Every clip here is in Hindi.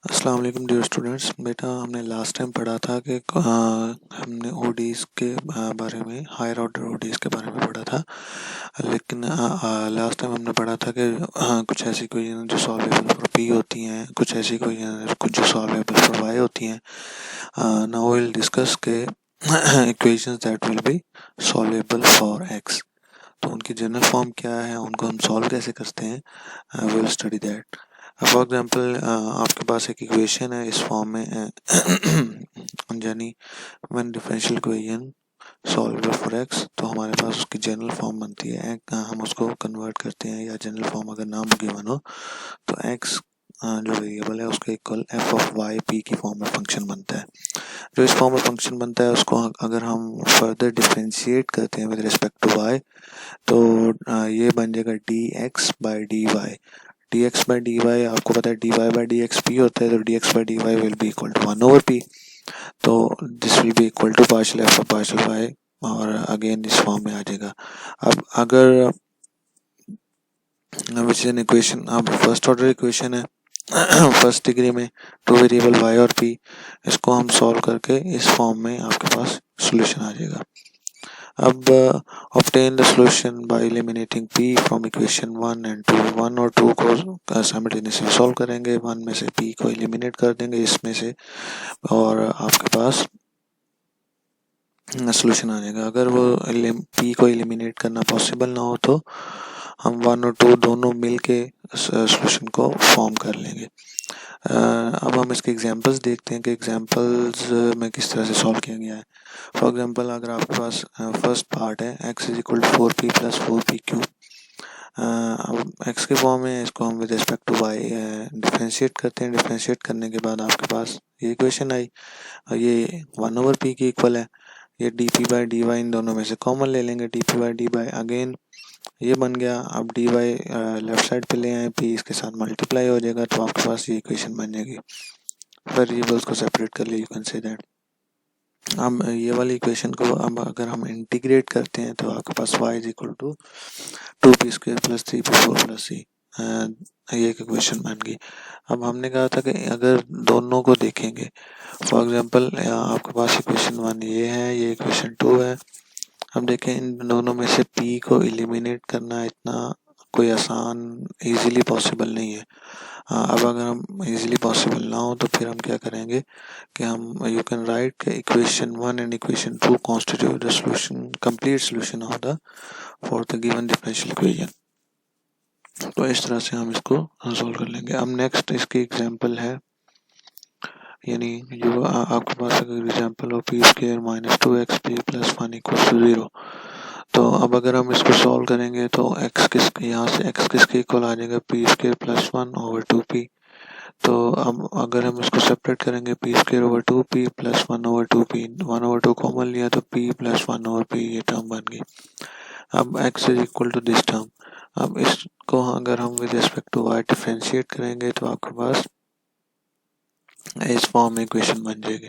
अस्सलाम वालेकुम डियर स्टूडेंट्स। बेटा हमने लास्ट टाइम पढ़ा था कि हमने ओडीज के बारे में, हायर ऑर्डर ओडीज के बारे में पढ़ा था। लेकिन लास्ट टाइम हमने पढ़ा था कि कुछ ऐसी इक्वेशन जो सॉल्वेबल फॉर पी होती हैं, कुछ ऐसी इक्वेशन कुछ जो सॉल्वेबल फॉर वाई होती हैं। नाउ विल डिस्कस के equations that will be solvable for X. तो उनकी जनरल फॉर्म क्या है, उनको हम सॉल्व कैसे करते हैं, will study that. For example आपके पास एक इक्वेशन है इस फॉर्म में यानी when differential equation solvable for X, तो हमारे पास उसकी जनरल फॉर्म बनती है। हम उसको कन्वर्ट करते हैं, या जनरल फॉर्म अगर नाम गिवन हो तो एक्स जो वेरिएबल है उसका equal F of Y P की फॉर्म में फंक्शन बनता है। जो इस फॉर्म में फंक्शन बनता है उसको अगर हम फर्दर डिफरेंशिएट करते हैं विद रिस्पेक्ट टू वाई, तो ये बन जाएगा D X by D Y. D X by D Y आपको पता है D Y by D X P होता है, तो D X by D Y will be equal to 1/p। तो this will be equal to partial F of partial Y, और अगेन इस फॉर्म में आ जाएगा। अब अगर विच इज एन इक्वेशन, अब फर्स्ट ऑर्डर इक्वेशन है फर्स्ट डिग्री में, टू वेरिएबल वाई और पी, इसको हम सॉल्व करके इस फॉर्म में आपके पास सोल्यूशन आ जाएगा। अब obtain the solution by eliminating p from equation 1 and 2। 1 और 2 को साइमल्टेनियसली सॉल्व करेंगे, 1 में से p को एलिमिनेट कर देंगे इसमें से, और आपके पास सोल्यूशन आ जाएगा। अगर वो p को एलिमिनेट करना पॉसिबल ना हो तो हम 1 और 2 दोनों मिल के सोल्यूशन को फॉर्म कर लेंगे। अब हम इसके एग्जांपल्स देखते हैं कि एग्जांपल्स में किस तरह से सॉल्व किया गया है। फॉर एग्जांपल अगर आपके पास फर्स्ट पार्ट है x is equal to 4p plus 4p cube. अब x के फॉर्म में, इसको हम with respect to y differentiate करते हैं। डिफरेंशिएट करने के बाद आपके पास ये इक्वेशन आई, और ये 1/p की इक्वल है। ये dp बाई dy इन दोनों में से कॉमन ले लेंगे, dp बाई dy अगेन ये बन गया। अब dy लेफ्ट साइड पे ले आए, p इसके साथ मल्टीप्लाई हो जाएगा, तो आपके पास ये इक्वेशन बन जाएगी। वेरिएबल्स को सेपरेट कर लिए, यू कैन से दैट। अब ये वाली इक्वेशन को अब अगर हम इंटीग्रेट करते हैं तो आपके पास y is equal to 2p² plus 3p4 plus c, ये एक इक्वेशन बन गई। अब हमने कहा था कि अगर दोनों को देखेंगे, फॉर एग्जांपल आपके पास इक्वेशन 1 ये है, ये इक्वेशन 2 है। हम देखें इन दोनों में से p को एलिमिनेट करना इतना कोई आसान इजीली पॉसिबल नहीं है। अब अगर हम इजीली पॉसिबल ना हो तो फिर हम क्या करेंगे कि हम you can write equation 1 and equation 2 constitute the solution, complete solution of the for the given differential equation. तो इस तरह से हम इसको सॉल्व कर लेंगे। अब नेक्स्ट इसकी एग्जांपल है, यानी जो आपके पास अगर एग्जांपल हो p² minus 2xp plus 1 equal to 0। तो अब अगर हम इसको सॉल्व करेंगे तो x यहाँ से x किसके इक्वल आ जाएगा, p² प्लस 1 ओवर 2p। तो अब अगर हम इसको सेपरेट करेंगे, p² over 2p plus 1 over 2p, 1 over 2 common लिया तो p प्लस 1 ओवर p ये टर्म बन गई। अब x is equal to this term. अब इसको अगर हम with respect to y differentiate करेंगे तो आपके पास इस फॉर्म में इक्वेशन बन जाएगी।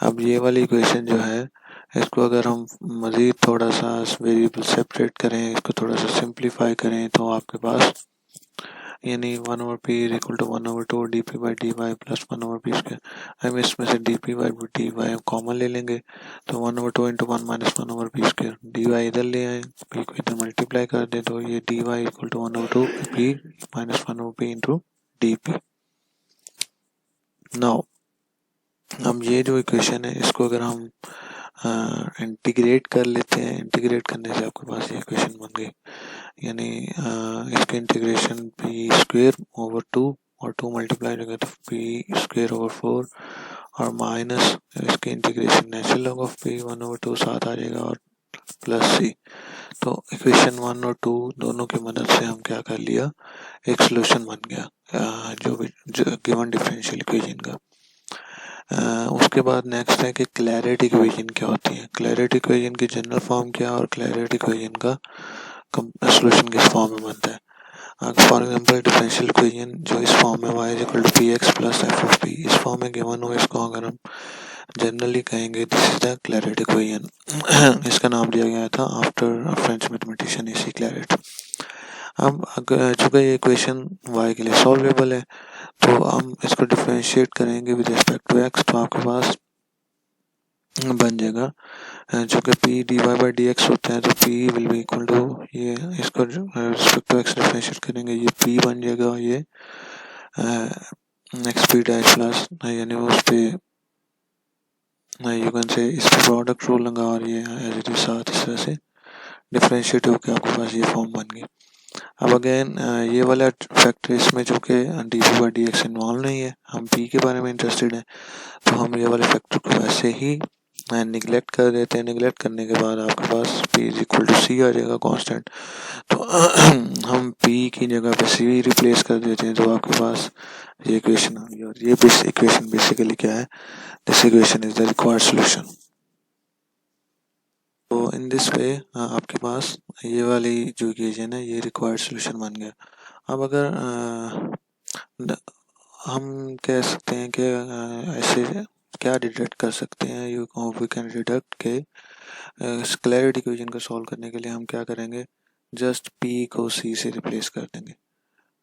अब ये वाली इक्वेशन जो है, इसको अगर हम मज़ीद थोड़ा सा वेरिएबल सेपरेट करें, इसको थोड़ा सा सिंप्लीफाई करें, तो आपके पास यानी 1/p is equal to 1/2 dp by dy plus 1/p²। हम इसमें से dp बाई dy कॉमन ले लेंगे, तो 1/2 इंटू 1 माइनस 1/p²। dy इधर ले आए, p को इधर मल्टीप्लाई कर दे, तो ये dy equal to 1/2 p minus 1/p into dp। Now अब ये जो इक्वेशन है इसको अगर हम इंटीग्रेट कर लेते हैं, इंटीग्रेट करने से आपके पास ये इक्वेशन बन गई। यानी इसके इंटीग्रेशन p² ओवर 2 और 2 मल्टीप्लाई होगा तो p² ओवर 4, और माइनस इसके integration natural log of p 1/2 साथ आ जाएगा, और प्लस c। तो इक्वेशन 1 और 2 दोनों की मदद से हम क्या कर लिया, एक सोल्यूशन बन गया जो गिवन डिफरेंशियल इक्वेशन का। उसके बाद नेक्स्ट है कि क्लैरिटी इक्वेशन क्या होती है। क्लैरिटी इक्वेशन की जनरल फॉर्म क्या है और क्लैरिटी इक्वेशन का सोल्यूशन किस फॉर्म में बनता है। फॉर एग्जांपल डिफरेंशियल इक्वेशन जो इस फॉर्म में y is equal to px plus f of p इस फॉर्म में गिवन हो, इसको अगर हम जनरली कहेंगे this is the Clairaut equation. इसका नाम दिया गया था आफ्टर फ्रेंच मैथमेटिशियन इसी क्लैरिट। अब अगर चूँकि ये इक्वेशन y के लिए सॉल्वेबल है तो हम इसको डिफरेंशिएट करेंगे विद रिस्पेक्ट टू x, तो आपके पास बन जाएगा चूँकि p dy by D X होता है तो p will be equal to, ये इसको रिस्पेक्ट टू x डिफरेंशिएट करेंगे, ये p बन जाएगा और ये एक्स पी डैश प्लस, यानी उस पर यू कैन से इस पर प्रोडक्ट रूल लगा और ये एज इट इज साथ इस तरह से डिफरेंशिएट होकर आपके पास ये फॉर्म बन गई। अब अगेन ये वाला फैक्टर इसमें जो कि D V by D X involve नहीं है, हम पी के बारे में इंटरेस्टेड हैं, तो हम ये वाले फैक्टर को वैसे ही निगलेक्ट कर देते हैं। निगलेक्ट करने के बाद आपके पास p इज इक्वल टू सी आ जाएगा कांस्टेंट, तो हम p की जगह पे c रिप्लेस कर देते हैं, तो आपके पास ये इक्वेशन आ गई। और ये इक्वेशन बेसिकली क्या है, this equation is the required solution. तो इन दिस वे आपके पास ये वाली जो इक्वेशन है ये रिक्वायर्ड सॉल्यूशन बन गया। अब अगर हम कह सकते हैं कि ऐसे क्या डिडक्ट कर सकते हैं, यू वी कैन डिडक्ट के स्केलर इक्वेशन को सॉल्व करने के लिए हम क्या करेंगे, जस्ट p को c से रिप्लेस कर देंगे।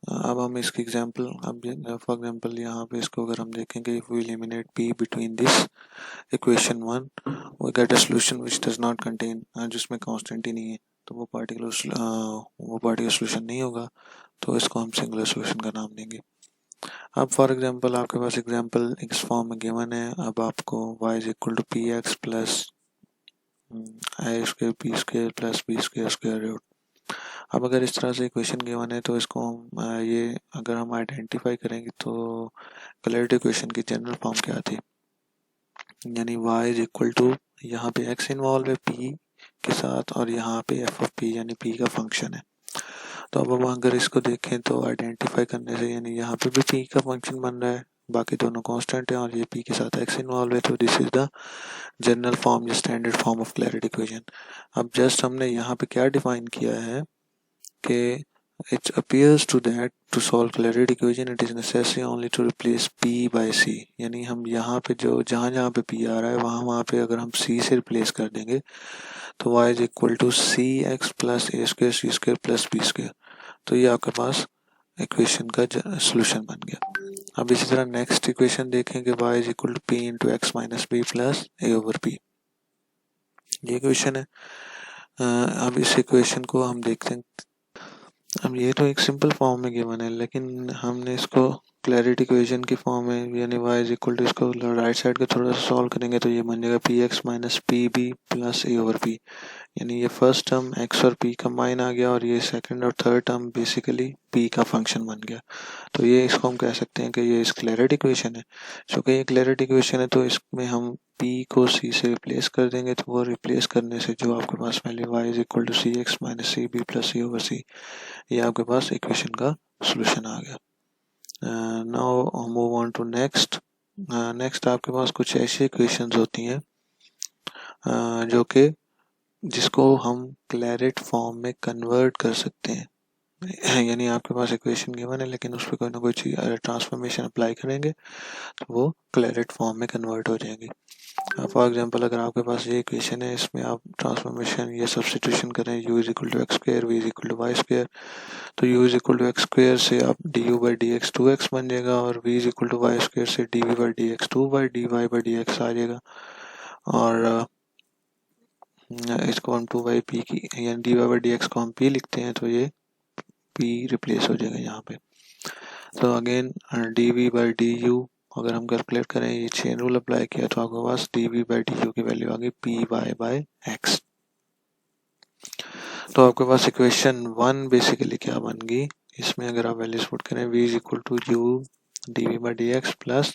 अब हम इसकी एग्जांपल, अब फॉर एग्जांपल यहाँ पे इसको अगर हम देखेंगे, if we eliminate p between this equation 1 we get a solution which does not contain, जिसमें कांस्टेंट ही नहीं है, तो वो पार्टिकुलर सॉल्यूशन नहीं होगा, तो इसको हम सिंगुलर सॉल्यूशन का नाम देंगे। अब फॉर एग्जांपल आपके पास एग्जांपल इस फॉर्म में गिवन है, अब आपको y is equal to P X plus I square P square plus B square square root. अब अगर इस तरह से इक्वेशन गिवन है तो इसको हम ये अगर हम आइडेंटिफाई करेंगे तो क्लैरिटी इक्वेशन की जनरल फॉर्म क्या थी, यानी y इज इक्वल टू, यहाँ पे x इन्वॉल्व है p के साथ और यहाँ पे f ऑफ p यानी p का फंक्शन है। तो अब हम अगर इसको देखें तो आइडेंटिफाई करने से, यानी यहाँ पे भी p का फंक्शन बन रहा है, बाकी दोनों कांस्टेंट हैं और ये p के साथ x इन्वॉल्व है, तो this is the general form, या standard form of Clairaut equation. अब जस्ट हमने यहाँ पे क्या डिफाइन किया है कि it appears to that to solve clarity equation it is necessary only to replace p by c, यानी हम यहाँ पे जो जहाँ पे p आ रहा है वहाँ पे अगर हम c से रिप्लेस कर देंगे तो y is equal to C X plus A square C square plus B square, तो ये आपके पास इक्वेशन का सोल्यूशन बन गया। अब इसी तरह नेक्स्ट इक्वेशन देखेंगे, y is equal to P into X minus B plus A over P, ये इक्वेशन है। अब इस इक्वेशन को हम देखते हैं, अब ये तो एक सिंपल फॉर्म में गिवन है, लेकिन हमने इसको क्लैरिटी इक्वेशन की फॉर्म में, यानी y इज इक्वल टू, इसको राइट साइड का थोड़ा सा सॉल्व करेंगे तो ये बन जाएगा P X minus P B plus A over P, यानी ये फर्स्ट टर्म x और p कंबाइन आ गया और ये सेकंड और थर्ड टर्म बेसिकली p का फंक्शन बन गया। तो ये इसको हम कह सकते हैं कि ये इस क्लैरिटी इक्वेशन है। चूँकि ये क्लैरिटी इक्वेशन है तो इसमें हम p को c से रिप्लेस कर देंगे, तो वो रिप्लेस करने से जो आपके पास पहले y is equal to C X minus C B plus C over C, ये आपके पास इक्वेशन का सोल्यूशन आ गया। Now move on to next. Next आपके पास कुछ ऐसी इक्वेशंस होती हैं जो कि जिसको हम क्लैरिट फॉर्म में कन्वर्ट कर सकते हैं, यानी आपके पास इक्वेशन गिवन है लेकिन उस पर कोई ना कोई चीज़ ट्रांसफॉर्मेशन अप्लाई करेंगे तो वो क्लैरिट फॉर्म में कन्वर्ट हो जाएंगी। फॉर एग्जांपल अगर आपके पास ये इक्वेशन है, इसमें आप ट्रांसफॉर्मेशन या सब्स्टिट्यूशन करें, u is equal to X square V is equal to Y square, तो u is equal to X square से आप D U by D X 2x बन जाएगा और v is equal to Y square से D V by D X 2 by D Y by D X आ जाएगा, और इसको हम 2 बाई पी की यानी D Y by D X को हम p लिखते हैं तो ये p रिप्लेस हो जाएगा यहाँ पे। तो again D V by D U अगर हम कैलकुलेट करें, ये चेन रूल अप्लाई किया तो आपके पास D V by D U की वैल्यू आ गई पी वाई बाई एक्स। तो आपके पास इक्वेशन 1 बेसिकली क्या बन गई, इसमें अगर आप वैल्यूज पुट करें, v is equal to U D V by D X plus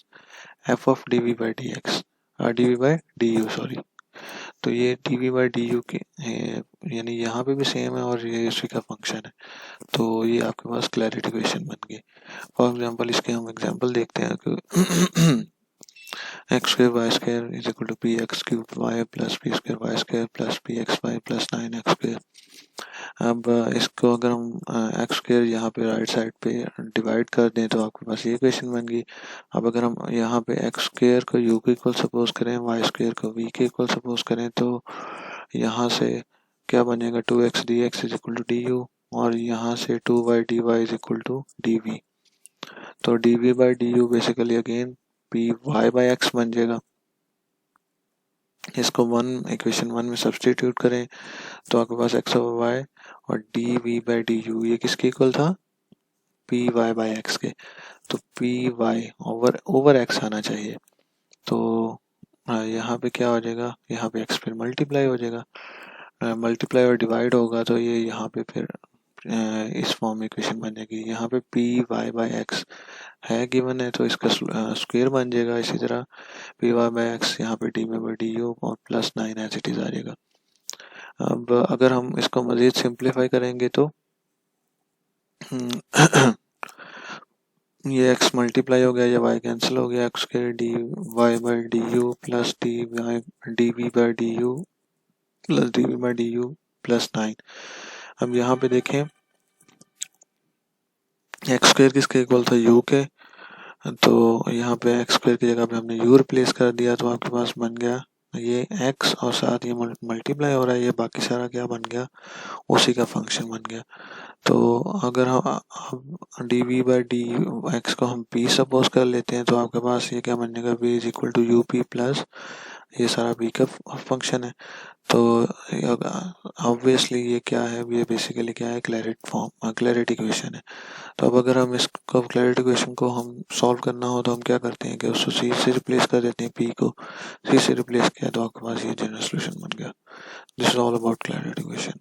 F of D V by D X D V by D U sorry, तो ये D V by D U के यानी यहाँ पे भी सेम है और ये इसी का फंक्शन है, तो ये आपके पास क्लैरिटी इक्वेशन बन गई। फॉर एग्जांपल इसके हम एग्जांपल देखते हैं कि X square Y square is equal to P X cube Y plus P square Y square plus P X Y plus 9x square. अब इसको अगर हम एक्स स्क्वायर यहाँ पे राइट साइड पे डिवाइड कर दें तो आपके पास ये इक्वेशन बन गई। अब अगर हम यहाँ पे एक्स स्क्वायर को यू के इक्वल सपोज करें, वाई स्क्वायर को वी के इक्वल सपोज करें, तो यहाँ से क्या बनेगा 2x D X is equal to D U और यहाँ से 2/dy is equal to dv। तो dv/du बेसिकली अगेन py/x बन जाएगा। इसको इक्वेशन 1 में सब्सटीट्यूट करें तो आपके पास x ओवर y और dv/du ये किसके इक्वल था, py/x के। तो py ओवर x आना चाहिए। तो यहाँ पे क्या हो जाएगा, यहाँ पे x फिर मल्टीप्लाई हो जाएगा, मल्टीप्लाई और डिवाइड होगा तो ये यहाँ पे फिर इस फॉर्म में इक्वेशन बन जाएगी। यहाँ पे py/x है गिवन है तो इसका स्क्वायर बन जाएगा। इसी तरह py/x यहाँ पे dv/du और +9 एज इट इज आ जाएगा। अब अगर हम इसको मज़ीद सिंप्लीफाई करेंगे तो ये x मल्टीप्लाई हो गया, ये y कैंसिल हो गया, x के dy/du plus dv/du plus dv/du +9। अब यहाँ पे देखें एक्स स्क्वायर किसके इक्वल था, u के, तो यहाँ पे एक्स स्क्वायर की जगह पे हमने u रिप्लेस कर दिया तो आपके पास बन गया ये x और साथ ये मल्टीप्लाई हो रहा है, ये बाकी सारा क्या बन गया, उसी का फंक्शन बन गया। तो अगर हम dv/dx को हम p सपोज कर लेते हैं तो आपके पास ये क्या बन जाएगा, v is equal to up plus ये सारा b का फंक्शन है। तो ऑब्वियसली ये क्या है, ये बेसिकली क्या है, क्लैरिटी इक्वेशन है। तो अब अगर हम इसको क्लैरिटी इक्वेशन को हम सॉल्व करना हो तो हम क्या करते हैं कि उसको c से रिप्लेस कर देते हैं, p को c से रिप्लेस किया तो आपके पास ये जनरल सोल्यूशन बन गया। This is all about clarity equation.